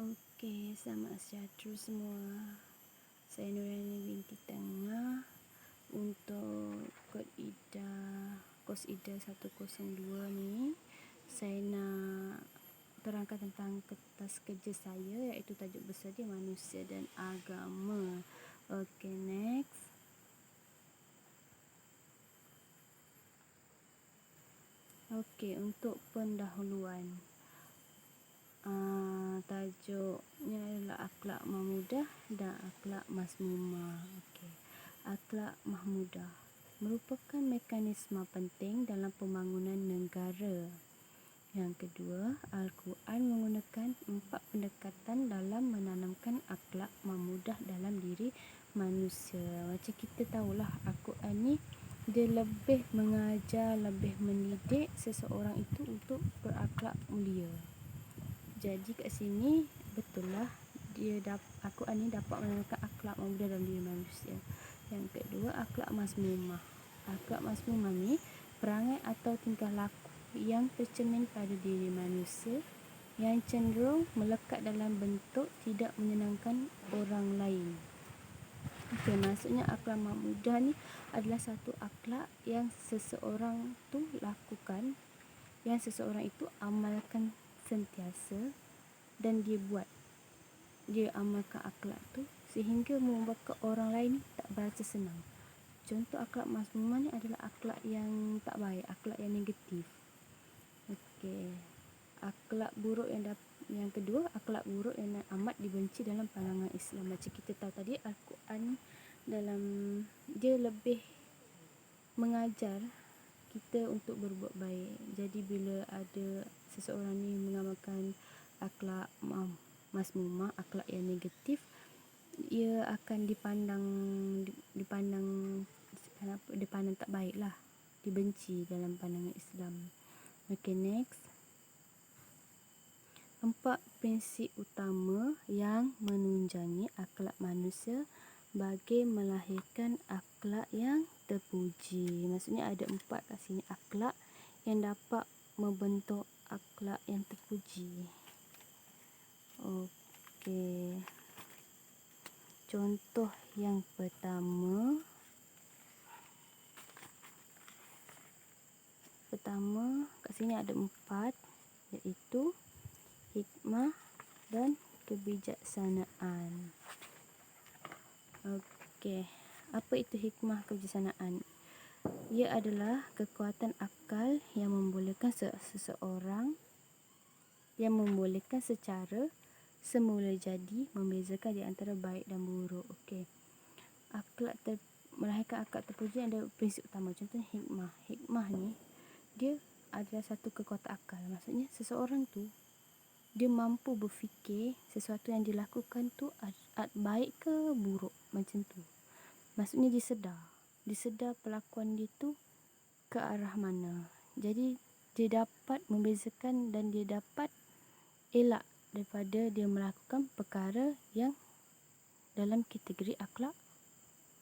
Okey, selamat sejahtera semua. Saya Nurani binti Tengah. Untuk kos IDA 102 ni, saya nak terangkan tentang kertas kerja saya, iaitu tajuk besar dia Manusia dan Agama. Okey, next. Okey, untuk pendahuluan. Tajuknya adalah Akhlak Mahmudah dan Akhlak Mazmumah. Okey. Akhlak Mahmudah merupakan mekanisme penting dalam pembangunan negara. Yang kedua, Al-Quran menggunakan 4 pendekatan dalam menanamkan akhlak mahmudah dalam diri manusia. Macam kita tahulah, Al-Quran ni dia lebih mengajar, lebih mendidik seseorang itu untuk berakhlak mulia. Jadi kat sini betul lah Al-Quran ni dapat menanamkan akhlak mahmudah dalam diri manusia. Yang kedua, akhlak mazmumah. Akhlak mazmumah ni perangai atau tingkah laku yang tercermin pada diri manusia yang cenderung melekat dalam bentuk tidak menyenangkan orang lain. Okey, maksudnya akhlak mahmudah ni adalah satu akhlak yang seseorang tu lakukan, yang seseorang itu amalkan sentiasa dan dia amalkan akhlak tu sehingga membuat orang lain tak berasa senang. Contoh akhlak mazmumah ni adalah akhlak yang tak baik, akhlak yang negatif. Okey. Akhlak buruk yang kedua, akhlak buruk yang amat dibenci dalam pandangan Islam. Macam kita tahu tadi, Al-Quran dia lebih mengajar kita untuk berbuat baik. Jadi bila ada seseorang ni mengamalkan akhlak mazmumah, akhlak yang negatif, ia akan dipandang tak baiklah, dibenci dalam pandangan Islam. Okay, next. 4 prinsip utama yang menunjangi akhlak manusia bagi melahirkan akhlak yang terpuji. Maksudnya ada 4 kat sini akhlak yang dapat membentuk akhlak yang terpuji. Okey. Contoh yang pertama kat sini ada 4, iaitu hikmah dan kebijaksanaan. Okey, apa itu hikmah kebijaksanaan? Ia adalah kekuatan akal yang membolehkan secara semula jadi membezakan di antara baik dan buruk. Okey. Melahirkan akhlak terpuji ada prinsip utama. Contohnya hikmah. Hikmah ni dia adalah satu kekuatan akal. Maksudnya seseorang tu dia mampu berfikir sesuatu yang dilakukan tu baik ke buruk, macam tu. Maksudnya dia sedar perlakuan dia tu ke arah mana. Jadi dia dapat membezakan dan dia dapat elak daripada dia melakukan perkara yang dalam kategori akhlak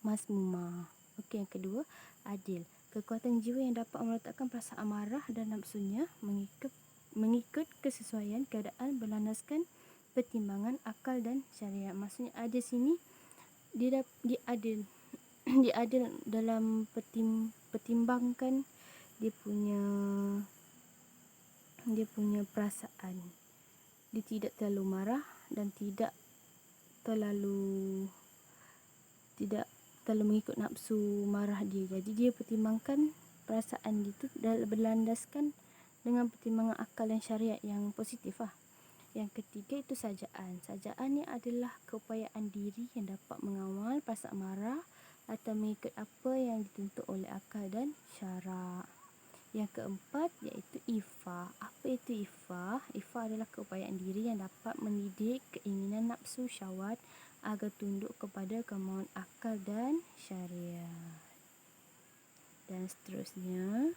mazmumah. Okey, yang kedua, adil. Kekuatan jiwa yang dapat meletakkan perasaan marah dan nafsunya mengikut kesesuaian keadaan berlandaskan pertimbangan akal dan syariat. Maksudnya ada sini dia adil. Dia adil dalam pertimbangkan dia punya perasaan. Dia tidak terlalu marah dan tidak terlalu mengikut nafsu marah dia. Jadi dia pertimbangkan perasaan dia tu berlandaskan dengan pertimbangan akal dan syariat yang positif lah. Yang ketiga itu sajaan. Sajaan ni adalah keupayaan diri yang dapat mengawal perasaan marah atau mengikut apa yang dituntut oleh akal dan syarak. Yang keempat iaitu ifah. Apa itu ifah? Ifah adalah keupayaan diri yang dapat mendidik keinginan nafsu syahwat agar tunduk kepada kemauan akal dan syariat. Dan seterusnya.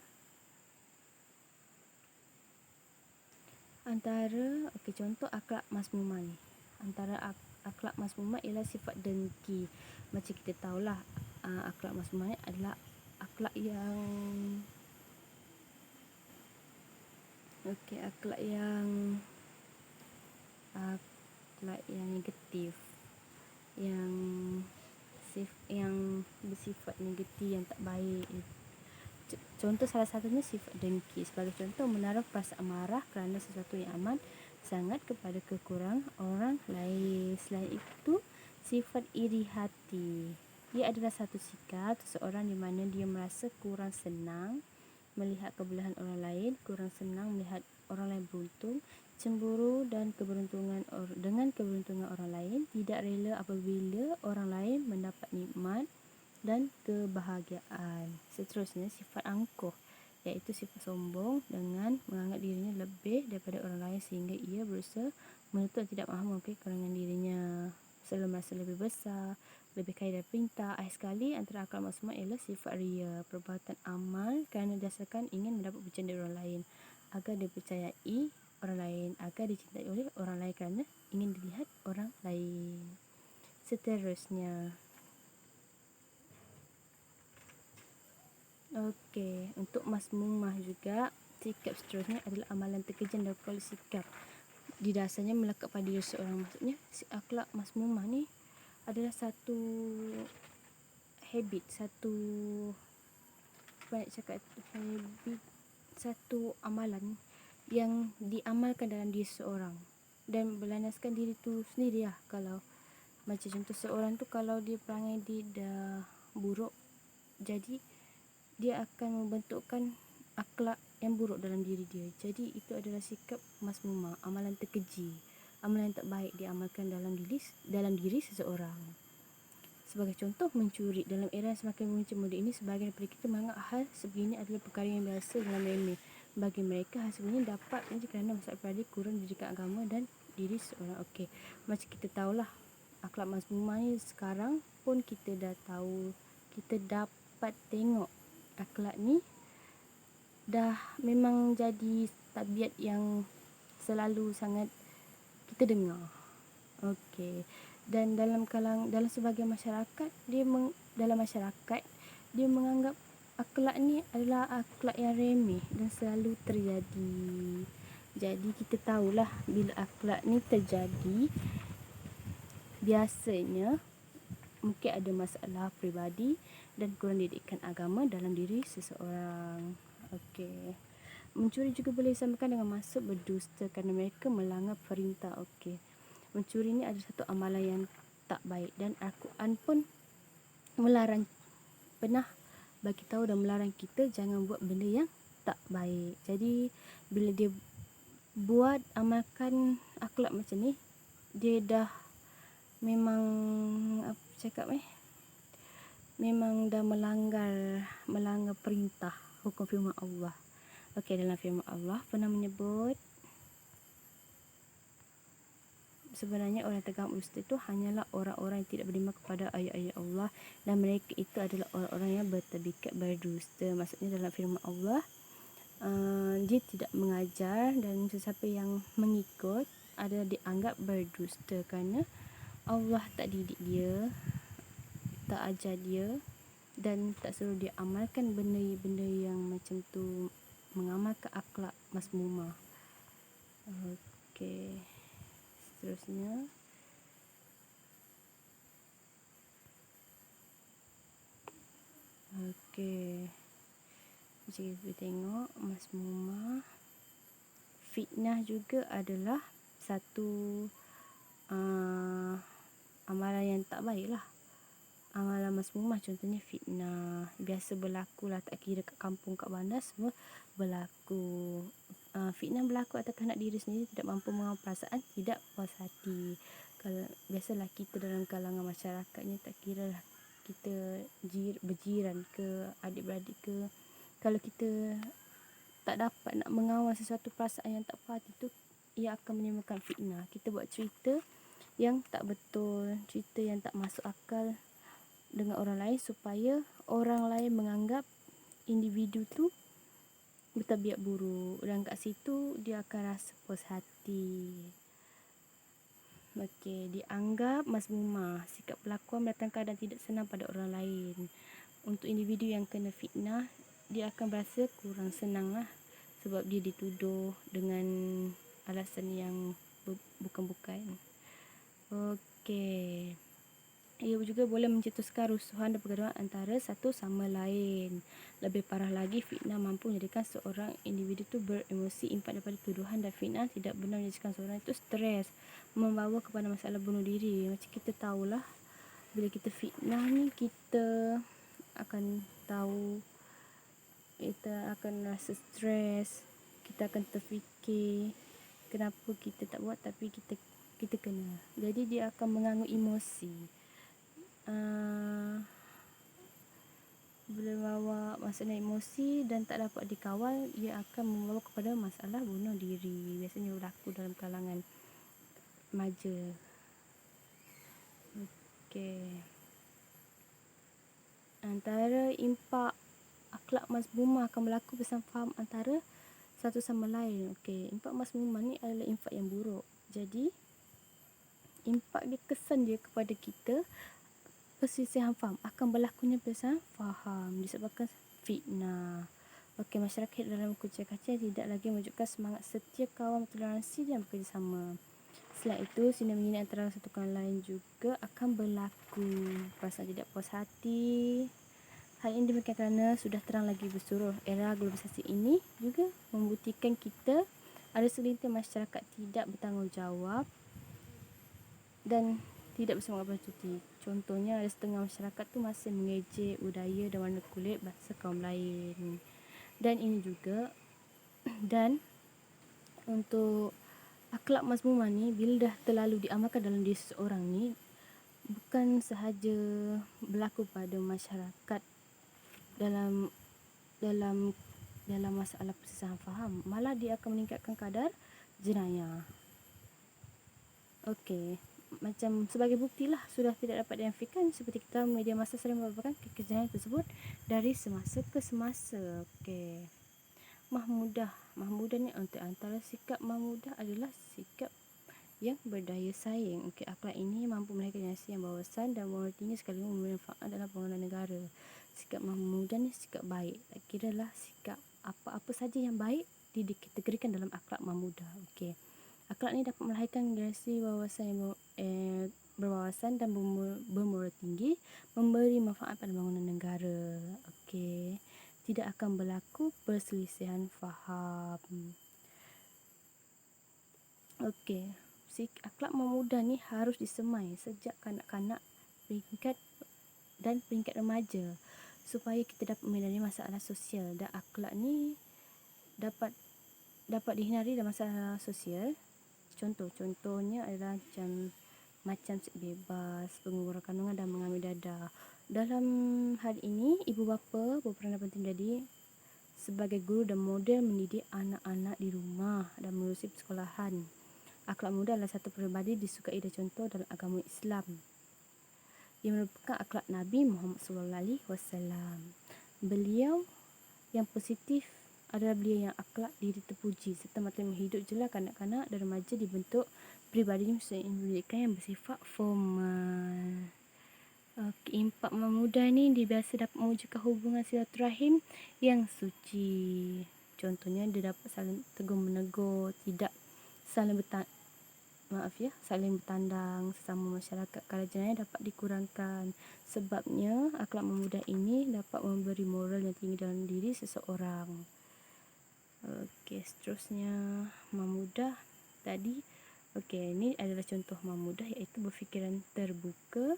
Contoh akhlak mazmumah ni. Antara akhlak mazmumah ialah sifat dengki. Macam kita tahulah, akhlak mazmumah ni adalah akhlak yang negatif, yang bersifat negatif, yang tak baik. Contoh salah satunya sifat dengki. Sebagai contoh, menaruh perasaan marah kerana sesuatu yang aman sangat kepada kekurangan orang lain. Selain itu, sifat iri hati. Dia adalah satu sikap seseorang di mana dia merasa kurang senang melihat kebolehan orang lain, kurang senang melihat orang lain beruntung, cemburu dan dengan keberuntungan orang lain, tidak rela apabila orang lain mendapat nikmat dan kebahagiaan. Seterusnya, sifat angkuh, iaitu sifat sombong dengan menganggap dirinya lebih daripada orang lain sehingga ia berusaha menutup tidak mahu mengakui kekurangan dirinya, selalu merasa lebih besar, lebih kaya dari perintah. Akhir sekali, antara akhlak maksumah ialah sifat ria, perbuatan amal kerana dasarkan ingin mendapat pujian dari orang lain, agar dipercayai orang lain, agar dicintai oleh orang lain kerana ingin dilihat orang lain. Seterusnya, okey, untuk masmumah juga, sikap seterusnya adalah amalan terkejam dan kuali sikap. Didasarnya melekat pada diri seorang. Maksudnya, akhlak masmumah ni adalah satu habit, satu amalan yang diamalkan dalam diri seorang dan berlandaskan diri tu sendiri lah. Kalau macam contoh, seorang tu kalau dia perangai dia dah buruk, jadi dia akan membentukkan akhlak yang buruk dalam diri dia. Jadi itu adalah sikap masmumah, amalan terkeji, amalan yang tak baik diamalkan dalam diri seseorang. Sebagai contoh, mencuri. Dalam era yang semakin memuncak moden ini, sebahagian daripada kita menganggap hal sebegini adalah perkara yang biasa dalam remeh. Bagi mereka, hal sebegini dapat saja kerana masalah pribadi, kurang didikan agama dan diri seorang. Okey, macam kita tahulah, akhlak mazmumah ni sekarang pun kita dah tahu, kita dapat tengok akhlak ni dah memang jadi tabiat yang selalu sangat kita dengar. Okey. Dan dalam sebahagian masyarakat, dia menganggap akhlak ni adalah akhlak yang remeh dan selalu terjadi. Jadi kita tahulah, bila akhlak ni terjadi, biasanya mungkin ada masalah peribadi dan kurang didikan agama dalam diri seseorang. Okey. Mencuri juga boleh disamakan dengan masuk berdusta kerana mereka melanggar perintah. Okey. Mencuri ni adalah satu amalan yang tak baik dan Al-Quran pun pernah bagi tahu dan melarang kita jangan buat benda yang tak baik. Jadi bila dia buat amalkan akhlak macam ni, dia dah memang memang dah melanggar perintah hukum firman Allah. Okey, dalam firman Allah pernah menyebut sebenarnya orang yang terganggu dusta itu hanyalah orang-orang yang tidak beriman kepada ayat-ayat Allah, dan mereka itu adalah orang-orang yang berterbikat berdusta. Maksudnya dalam firman Allah, dia tidak mengajar dan sesiapa yang mengikut adalah dianggap berdusta kerana Allah tak didik dia, tak ajar dia dan tak suruh dia amalkan benda-benda yang macam tu, mengamalkan akhlak masmumah. Okey. Seterusnya, okey, jom kita tengok masmumah. Fitnah juga adalah satu amalan yang tak baik lah. Amalan masmumah contohnya fitnah, biasa berlaku lah, tak kira kat kampung, kat bandar, semua berlaku. Fitnah berlaku atas kehendak diri sendiri, tidak mampu mengawal perasaan, tidak puas hati. Kalau biasalah kita dalam kalangan masyarakatnya, tak kira lah kita berjiran ke, adik-beradik ke, kalau kita tak dapat nak mengawal sesuatu perasaan yang tak puas hati tu, ia akan menimbulkan fitnah. Kita buat cerita yang tak betul, cerita yang tak masuk akal dengan orang lain supaya orang lain menganggap individu tu bertabiat buruk, dan kat situ dia akan rasa puas hati. Okey, dianggap mazmumah, sikap perlakuan mendatangkan keadaan tidak senang pada orang lain. Untuk individu yang kena fitnah, dia akan berasa kurang senang lah, sebab dia dituduh dengan alasan yang bukan-bukan. Okey. Ia juga boleh mencetuskan rusuhan dan pergaduhan antara satu sama lain. Lebih parah lagi, fitnah mampu menjadikan seorang individu itu beremosi. Impak daripada tuduhan dan fitnah tidak benar menjadikan seorang itu stres, membawa kepada masalah bunuh diri. Macam kita tahulah, bila kita fitnah ni, kita akan tahu, kita akan rasa stres, kita akan terfikir kenapa kita tak buat, tapi kita kena. Jadi dia akan mengganggu emosi. Boleh bawa masalah emosi dan tak dapat dikawal, ia akan membawa kepada masalah bunuh diri. Biasanya berlaku dalam kalangan remaja. Okey. Antara impak akhlak mazmumah akan berlaku bersama faham antara satu sama lain. Okey, impak mazmumah ni adalah impak yang buruk. Jadi impak dia, kesan dia kepada kita, perselisihan faham akan berlakunya perselisihan faham disebabkan fitnah. Okey, masyarakat dalam kucing-kacang tidak lagi menunjukkan semangat setia kawan, toleransi dan bekerjasama. Selain itu, sinar menyinari antara satu kawan lain juga akan berlaku. Perasaan tidak puas hati. Hal ini demikian kerana sudah terang lagi bersuruh. Era globalisasi ini juga membuktikan kita ada segelintir masyarakat tidak bertanggungjawab dan tidak bersemangat bercuti. Contohnya, ada setengah masyarakat tu masih mengejek budaya dan warna kulit bangsa kaum lain. Dan ini juga, dan untuk akhlak mazmumah ni, bila dah terlalu diamalkan dalam diri seseorang ni, bukan sahaja berlaku pada masyarakat dalam dalam dalam masalah perselisihan faham, malah dia akan meningkatkan kadar jenayah. Okey, macam sebagai buktilah sudah tidak dapat dinafikan, seperti kita media massa sering melaporkan kejadian tersebut dari semasa ke semasa. Okey. Mahmudah ni untuk antara sikap mahmudah adalah sikap yang berdaya saing. Okey, akhlak ini mampu melahirkan generasi yang berwawasan dan moral tinggi sekaligus memberi manfaat dalam pembangunan negara. Sikap mahmudah ni sikap baik. Tak kiralah sikap apa-apa saja yang baik dikategorikan dalam akhlak mahmudah. Okey. Akhlak ni dapat melahirkan generasi berwawasan yang berwawasan dan bermoral tinggi, memberi manfaat pada pembangunan negara. Okey. Tidak akan berlaku perselisihan faham. Okey. Akhlak mahmudah ni harus disemai sejak kanak-kanak, peringkat remaja, supaya kita dapat menghindari masalah sosial. Dan akhlak ni dapat dihindari dalam masalah sosial. Contohnya adalah macam seks bebas, pengukuran kandungan dan mengambil dadah. Dalam hal ini, ibu bapa berperanan penting jadi sebagai guru dan model mendidik anak-anak di rumah dan menerusi persekolahan. Akhlak muda adalah satu peribadi disukai dan contoh dalam agama Islam. Ia merupakan akhlak Nabi Muhammad SAW. Beliau yang positif adalah beliau yang akhlak diri terpuji serta matlamat hidup jelas kanak-kanak dan remaja dibentuk pribadi pendidikan yang bersifat formal. Impak mahmudah ni dia biasa dapat mewujudkan hubungan silaturahim yang suci. Contohnya, dia dapat saling tegur-menegur, tidak saling bertandang sesama masyarakat. Kalau jenayah dapat dikurangkan. Sebabnya, akhlak mahmudah ini dapat memberi moral yang tinggi dalam diri seseorang. Okey, seterusnya mahmudah tadi. Okey, ini adalah contoh mahmudah, iaitu berfikiran terbuka,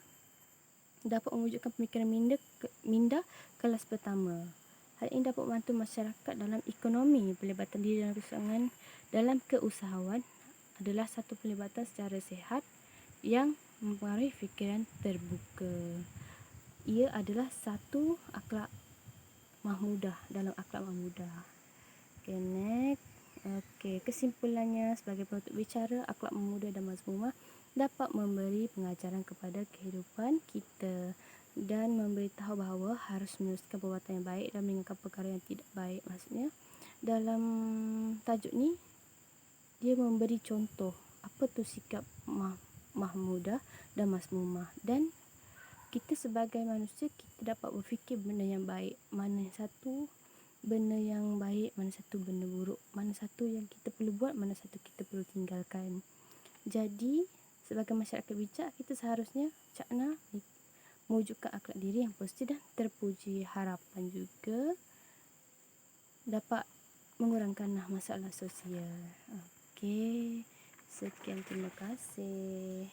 dapat mewujudkan pemikiran minda kelas pertama. Hal ini dapat membantu masyarakat dalam ekonomi. Pelibatan diri dalam keusahawan adalah satu pelibatan secara sihat yang mempengaruhi fikiran terbuka. Ia adalah satu akhlak mahmudah dalam akhlak mahmudah. Okay, next. Okey, kesimpulannya sebagai penutup bicara, akhlak mahmudah dan mazmumah dapat memberi pengajaran kepada kehidupan kita dan memberitahu bahawa harus meneruskan perbuatan yang baik dan meninggalkan perkara yang tidak baik. Maksudnya, dalam tajuk ni dia memberi contoh apa tu sikap mahmudah dan mazmumah, dan kita sebagai manusia kita dapat berfikir benda yang baik, mana satu benda yang baik, mana satu benda buruk, mana satu yang kita perlu buat, mana satu kita perlu tinggalkan. Jadi Sebagai masyarakat bijak, kita seharusnya cakna mewujudkan akhlak diri yang positif dan terpuji. Harapan juga dapat mengurangkan masalah sosial. Okey, sekian, terima kasih.